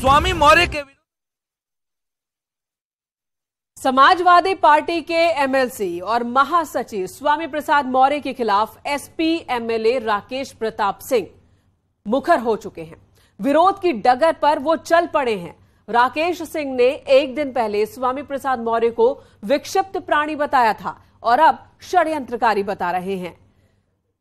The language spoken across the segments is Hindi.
स्वामी मौर्य के समाजवादी पार्टी के एमएलसी और महासचिव स्वामी प्रसाद मौर्य के खिलाफ एसपी एमएलए राकेश प्रताप सिंह मुखर हो चुके हैं। विरोध की डगर पर वो चल पड़े हैं। राकेश सिंह ने एक दिन पहले स्वामी प्रसाद मौर्य को विक्षिप्त प्राणी बताया था और अब षड्यंत्रकारी बता रहे हैं।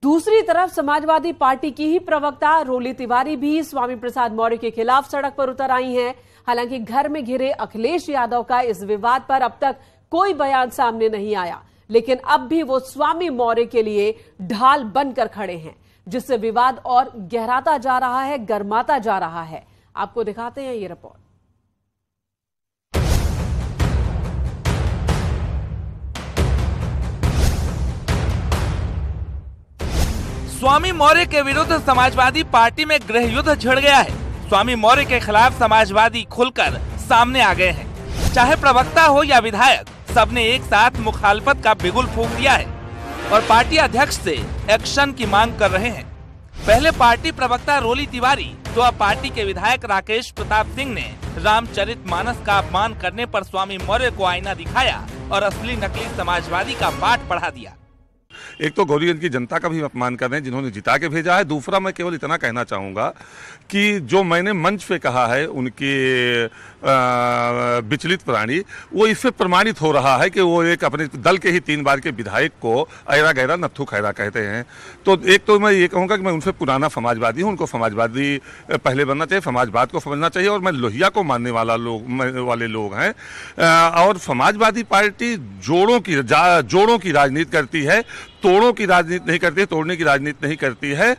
दूसरी तरफ समाजवादी पार्टी की ही प्रवक्ता रोली तिवारी भी स्वामी प्रसाद मौर्य के खिलाफ सड़क पर उतर आई हैं। हालांकि घर में घिरे अखिलेश यादव का इस विवाद पर अब तक कोई बयान सामने नहीं आया, लेकिन अब भी वो स्वामी मौर्य के लिए ढाल बनकर खड़े हैं, जिससे विवाद और गहराता जा रहा है, गर्माता जा रहा है। आपको दिखाते हैं ये रिपोर्ट। स्वामी मौर्य के विरुद्ध समाजवादी पार्टी में गृह युद्ध छिड़ गया है। स्वामी मौर्य के खिलाफ समाजवादी खुलकर सामने आ गए हैं। चाहे प्रवक्ता हो या विधायक, सबने एक साथ मुखालफत का बिगुल फूंक दिया है और पार्टी अध्यक्ष से एक्शन की मांग कर रहे हैं। पहले पार्टी प्रवक्ता रोली तिवारी तो अब पार्टी के विधायक राकेश प्रताप सिंह ने रामचरितमानस का अपमान करने पर स्वामी मौर्य को आईना दिखाया और असली नकली समाजवादी का पाठ पढ़ा दिया। एक तो गौरीगंज की जनता का भी अपमान कर रहे हैं जिन्होंने जिता के भेजा है। दूसरा, मैं केवल इतना कहना चाहूँगा कि जो मैंने मंच पे कहा है उनके विचलित प्राणी, वो इससे प्रमाणित हो रहा है कि वो एक अपने दल के ही 3 बार के विधायक को ऐरा गैरा नत्थू खैरा कहते हैं। तो एक तो मैं ये कहूँगा कि मैं उनसे पुराना समाजवादी हूँ, उनको समाजवादी पहले बनना चाहिए, समाजवाद को समझना चाहिए और मैं लोहिया को मानने वाले लोग हैं। और समाजवादी पार्टी जोड़ों की राजनीति करती है, तोड़ों की राजनीति नहीं करती है, तोड़ने की राजनीति नहीं करती है।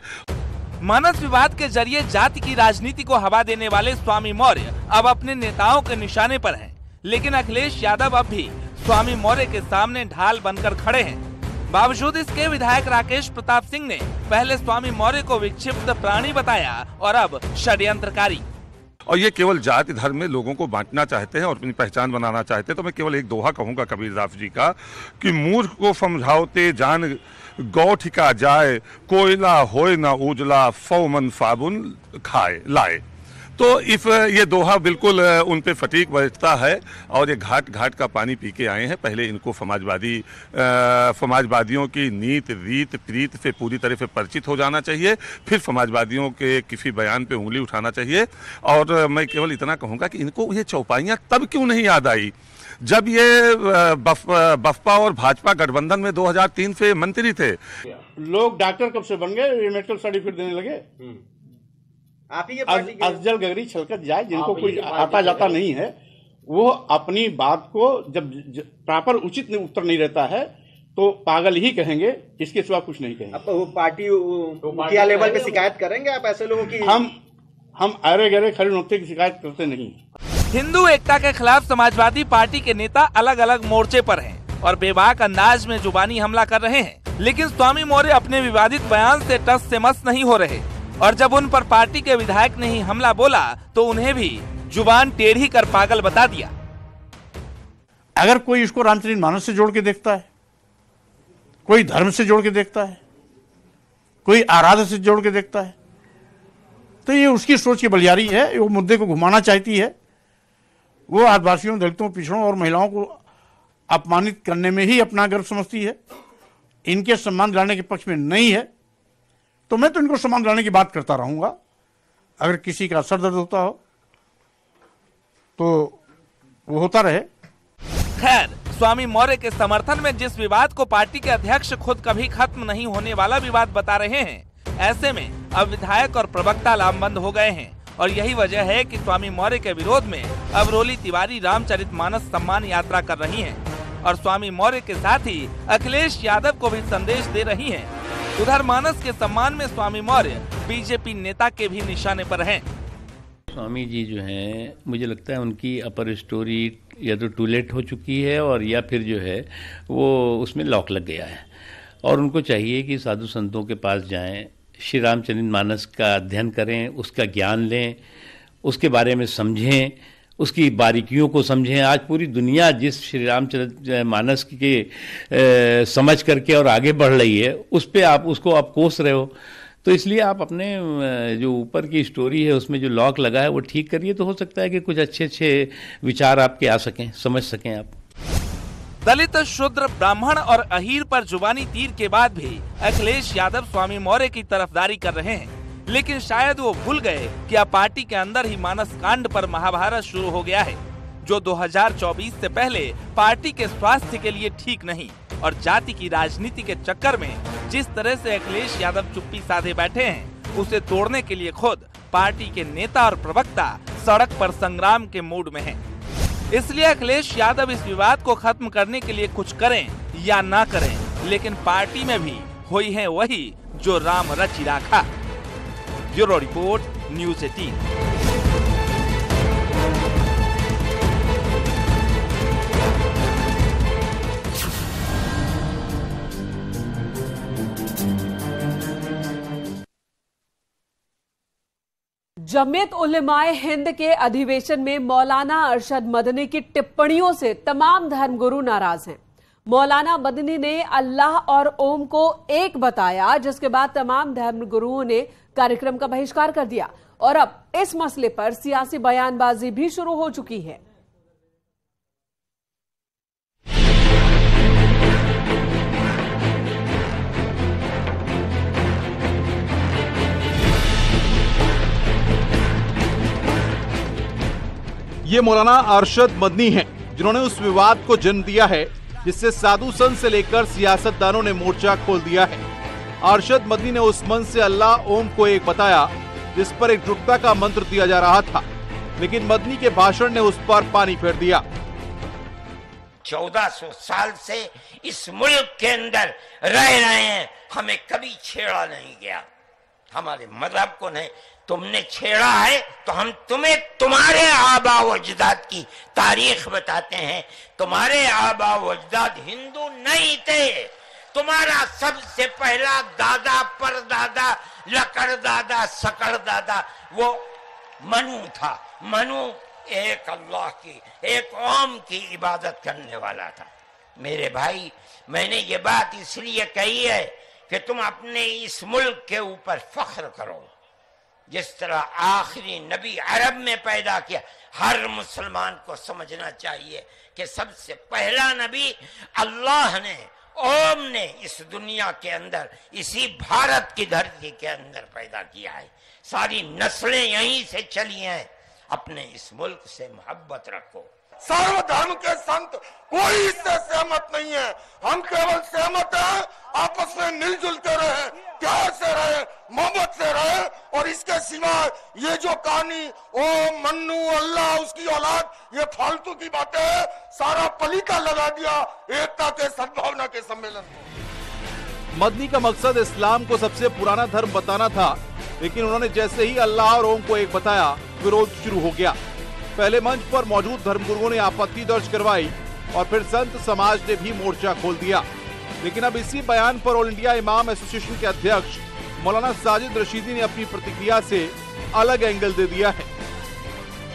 मानस विवाद के जरिए जाति की राजनीति को हवा देने वाले स्वामी मौर्य अब अपने नेताओं के निशाने पर हैं, लेकिन अखिलेश यादव अब भी स्वामी मौर्य के सामने ढाल बनकर खड़े हैं। बावजूद इसके विधायक राकेश प्रताप सिंह ने पहले स्वामी मौर्य को विक्षिप्त प्राणी बताया और अब षड्यंत्रकारी। और ये केवल जाति धर्म में लोगों को बांटना चाहते हैं और अपनी पहचान बनाना चाहते हैं। तो मैं केवल एक दोहा कहूंगा कबीरदास जी का कि मूर्ख को समझाओते जान गौ ठिका जाए, कोयला होए ना उजला, 100 मन साबुन खाए लाए। तो ये दोहा बिल्कुल उन पे फटीक बजता है और ये घाट घाट का पानी पी के आए हैं। पहले इनको समाजवादियों की नीत रीत प्रीत से पूरी तरह से परिचित हो जाना चाहिए, फिर समाजवादियों के किसी बयान पे उंगली उठाना चाहिए। और मैं केवल इतना कहूँगा कि इनको ये चौपाइयाँ तब क्यों नहीं याद आई जब ये बसपा और भाजपा गठबंधन में 2003 से मंत्री थे। लोग डॉक्टर कब से बन गए, मेडिकल सर्टिफिकेट देने लगे। आप ही अफजल गगरी छलकत जाए, जिनको कोई आता जाता नहीं है, वो अपनी बात को जब प्रॉपर उचित उत्तर नहीं रहता है तो पागल ही कहेंगे, इसके सिवा कुछ नहीं कहेंगे। अब वो पार्टी मुखिया लेवल पे शिकायत करेंगे आप ऐसे लोगों की? हम अरे गहरे खड़े नुक्ते की शिकायत करते नहीं। हिंदू एकता के खिलाफ समाजवादी पार्टी के नेता अलग अलग मोर्चे पर हैं और बेबाक अंदाज में जुबानी हमला कर रहे हैं, लेकिन स्वामी मौर्य अपने विवादित बयान से टस से मस नहीं हो रहे और जब उन पर पार्टी के विधायक ने ही हमला बोला तो उन्हें भी जुबान टेढ़ी कर पागल बता दिया। अगर कोई इसको रामचरितमानस से जोड़ के देखता है, कोई धर्म से जोड़ के देखता है, कोई आराध्य से जोड़ के देखता है, तो ये उसकी सोच की बलियारी है। वो मुद्दे को घुमाना चाहती है। वो आदिवासियों, दलितों, पिछड़ों और महिलाओं को अपमानित करने में ही अपना गर्व समझती है। इनके सम्मान दिलाने के पक्ष में नहीं है। तो मैं तो इनको सम्मान दिलाने की बात करता रहूंगा। अगर किसी का सर दर्द होता हो तो वो होता रहे। खैर, स्वामी मौर्य के समर्थन में जिस विवाद को पार्टी के अध्यक्ष खुद कभी खत्म नहीं होने वाला विवाद बता रहे हैं, ऐसे में अब विधायक और प्रवक्ता लामबंद हो गए हैं और यही वजह है कि स्वामी मौर्य के विरोध में अब रोली तिवारी रामचरितमानस सम्मान यात्रा कर रही हैं और स्वामी मौर्य के साथ ही अखिलेश यादव को भी संदेश दे रही हैं। उधर मानस के सम्मान में स्वामी मौर्य बीजेपी नेता के भी निशाने पर हैं। स्वामी जी जो हैं, मुझे लगता है उनकी अपर स्टोरी या तो टू लेट हो चुकी है और या फिर जो है वो उसमें लॉक लग गया है और उनको चाहिए कि साधु संतों के पास जाएं, श्री रामचरितमानस का अध्ययन करें, उसका ज्ञान लें, उसके बारे में समझें, उसकी बारीकियों को समझें। आज पूरी दुनिया जिस श्री रामचरितमानस के समझ करके और आगे बढ़ रही है, उस पे आप उसको आप कोस रहे हो। तो इसलिए आप अपने जो ऊपर की स्टोरी है उसमें जो लॉक लगा है वो ठीक करिए, तो हो सकता है कि कुछ अच्छे अच्छे विचार आपके आ सकें, समझ सकें आप। दलित, शूद्र, ब्राह्मण और अहीर पर जुबानी तीर के बाद भी अखिलेश यादव स्वामी मौर्य की तरफदारी कर रहे हैं, लेकिन शायद वो भूल गए कि अब पार्टी के अंदर ही मानस कांड पर महाभारत शुरू हो गया है, जो 2024 से पहले पार्टी के स्वास्थ्य के लिए ठीक नहीं। और जाति की राजनीति के चक्कर में जिस तरह से अखिलेश यादव चुप्पी साधे बैठे हैं, उसे तोड़ने के लिए खुद पार्टी के नेता और प्रवक्ता सड़क पर संग्राम के मूड में हैं। इसलिए अखिलेश यादव इस विवाद को खत्म करने के लिए कुछ करें या ना करें, लेकिन पार्टी में भी हुई है वही जो राम रचि राखा। Bureau report, news 18। Jamiat उलेमाए Hind के अधिवेशन में मौलाना अरशद मदनी की टिप्पणियों से तमाम धर्मगुरु नाराज हैं। मौलाना मदनी ने अल्लाह और ओम को एक बताया, जिसके बाद तमाम धर्मगुरुओं ने कार्यक्रम का बहिष्कार कर दिया और अब इस मसले पर सियासी बयानबाजी भी शुरू हो चुकी है। ये मौलाना अरशद मदनी हैं, जिन्होंने उस विवाद को जन्म दिया है जिससे साधु संत से लेकर सियासतदानों ने मोर्चा खोल दिया है। अरशद मदनी ने उस मंच से अल्लाह ओम को एक बताया, जिस पर एकजुटता का मंत्र दिया जा रहा था, लेकिन मदनी के भाषण ने उस पर पानी फेर दिया। 1400 साल से इस मुल्क के अंदर रह रहे हैं, हमें कभी छेड़ा नहीं गया, हमारे मजहब को नहीं। तुमने छेड़ा है तो हम तुम्हें तुम्हारे आबा वजदाद की तारीख बताते हैं। तुम्हारे आबा वजदाद हिंदू नहीं थे। तुम्हारा सबसे पहला दादा, परदादा, लकड़ दादा, सकड़ दादा वो मनु था। मनु एक अल्लाह की, एक ओम की इबादत करने वाला था। मेरे भाई, मैंने ये बात इसलिए कही है कि तुम अपने इस मुल्क के ऊपर फख्र करो। जिस तरह आखिरी नबी अरब में पैदा किया, हर मुसलमान को समझना चाहिए कि सबसे पहला नबी अल्लाह ने, ओम ने इस दुनिया के अंदर, इसी भारत की धरती के अंदर पैदा किया है। सारी नस्लें यहीं से चली हैं। अपने इस मुल्क से मोहब्बत रखो। सर्वधर्म के संत कोई इससे सहमत नहीं है। हम केवल सहमत हैं आपस में मिलजुल के रहे, प्यार से रहे, मोहब्बत से रहे। और इसके सिवा ये जो कहानी ओम, मन्नू, अल्लाह, उसकी औलाद, ये फालतू की बातें है। सारा पलीता लगा दिया एकता के, सद्भावना के सम्मेलन को। मदनी का मकसद इस्लाम को सबसे पुराना धर्म बताना था, लेकिन उन्होंने जैसे ही अल्लाह और ओम को एक बताया, विरोध शुरू हो गया। पहले मंच पर मौजूद धर्मगुरुओं ने आपत्ति दर्ज करवाई और फिर संत समाज ने भी मोर्चा खोल दिया। लेकिन अब इसी बयान पर ऑल इंडिया इमाम एसोसिएशन के अध्यक्ष मौलाना साजिद रशीदी ने अपनी प्रतिक्रिया से अलग एंगल दे दिया है।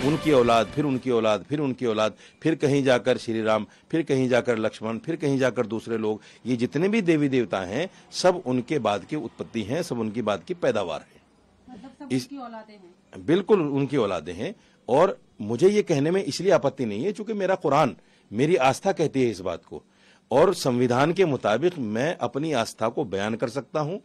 उनकी औलाद, फिर उनकी औलाद, फिर उनकी औलाद, फिर कहीं जाकर श्री राम, फिर कहीं जाकर लक्ष्मण, फिर कहीं जाकर दूसरे लोग, ये जितने भी देवी देवता हैं सब उनके बाद की उत्पत्ति हैं, सब उनकी बाद की पैदावार है। उनकी औलादें हैं। बिल्कुल उनकी औलादें हैं। और मुझे ये कहने में इसलिए आपत्ति नहीं है क्योंकि मेरा कुरान, मेरी आस्था कहती है इस बात को, और संविधान के मुताबिक मैं अपनी आस्था को बयान कर सकता हूं,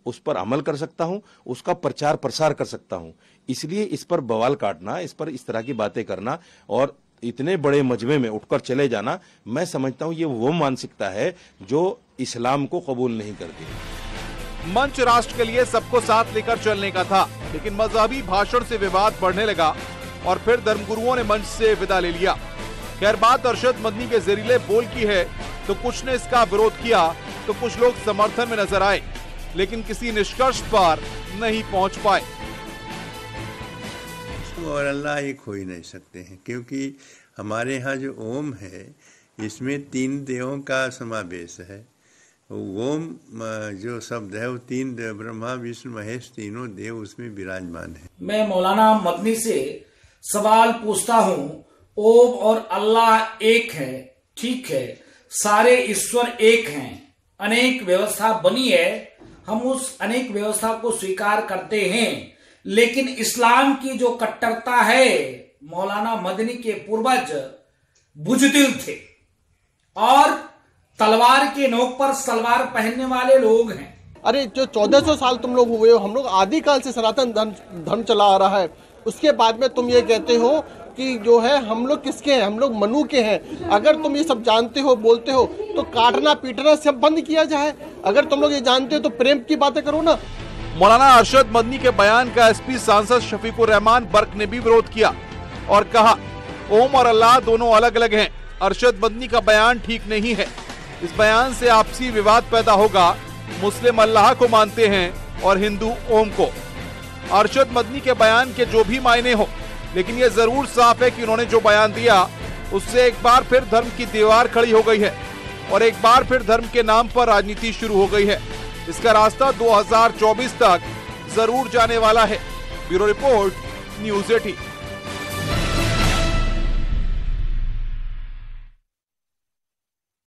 उस पर अमल कर सकता हूं, उसका प्रचार प्रसार कर सकता हूं। इसलिए इस पर बवाल काटना, इस पर इस तरह की बातें करना और इतने बड़े मजमे में उठकर चले जाना, मैं समझता हूं ये वो मानसिकता है जो इस्लाम को कबूल नहीं करती। मंच राष्ट्र के लिए सबको साथ लेकर चलने का था, लेकिन मजहबी भाषण से विवाद बढ़ने लगा और फिर धर्मगुरुओं ने मंच से विदा ले लिया। खैर, बात अरशद मदनी के जहरीले बोल की है तो कुछ ने इसका विरोध किया तो कुछ लोग समर्थन में नजर आए, लेकिन किसी निष्कर्ष पर नहीं पहुंच पाए। और अल्लाह एक हो ही नहीं सकते हैं, क्योंकि हमारे यहाँ जो ओम है इसमें 3 देवों का समावेश है। ओम जो शब्द है वो 3 देव, ब्रह्मा, विष्णु, महेश, तीनों देव उसमें विराजमान है। मैं मौलाना मदनी से सवाल पूछता हूँ, ओम और अल्लाह एक है, ठीक है, सारे ईश्वर एक हैं, अनेक व्यवस्था बनी है, हम उस अनेक व्यवस्था को स्वीकार करते हैं, लेकिन इस्लाम की जो कट्टरता है, मौलाना मदनी के पूर्वज बुजदिल थे और तलवार के नोक पर सलवार पहनने वाले लोग हैं। अरे जो 1400 साल तुम लोग हुए हो, हम लोग आदिकाल से सनातन धर्म चला आ रहा है, उसके बाद में तुम ये कहते हो कि जो है हम लोग किसके हैं, हम लोग मनु के हैं। अगर तुम ये सब जानते हो, बोलते हो, तो काटना पीटना सब बंद किया जाए। अगर तुम लोग ये जानते हो तो प्रेम की बातें करो ना। मौलाना अरशद मदनी के बयान का एसपी सांसद शफीकुर रहमान बर्क ने भी विरोध किया और कहा ओम और अल्लाह दोनों अलग अलग हैं। अरशद मदनी का बयान ठीक नहीं है। इस बयान से आपसी विवाद पैदा होगा। मुस्लिम अल्लाह को मानते हैं और हिंदू ओम को। अरशद मदनी के बयान के जो भी मायने हो, लेकिन ये जरूर साफ है कि उन्होंने जो बयान दिया उससे एक बार फिर धर्म की दीवार खड़ी हो गई है और एक बार फिर धर्म के नाम पर राजनीति शुरू हो गई है। इसका रास्ता 2024 तक जरूर जाने वाला है। Bureau report, news 18।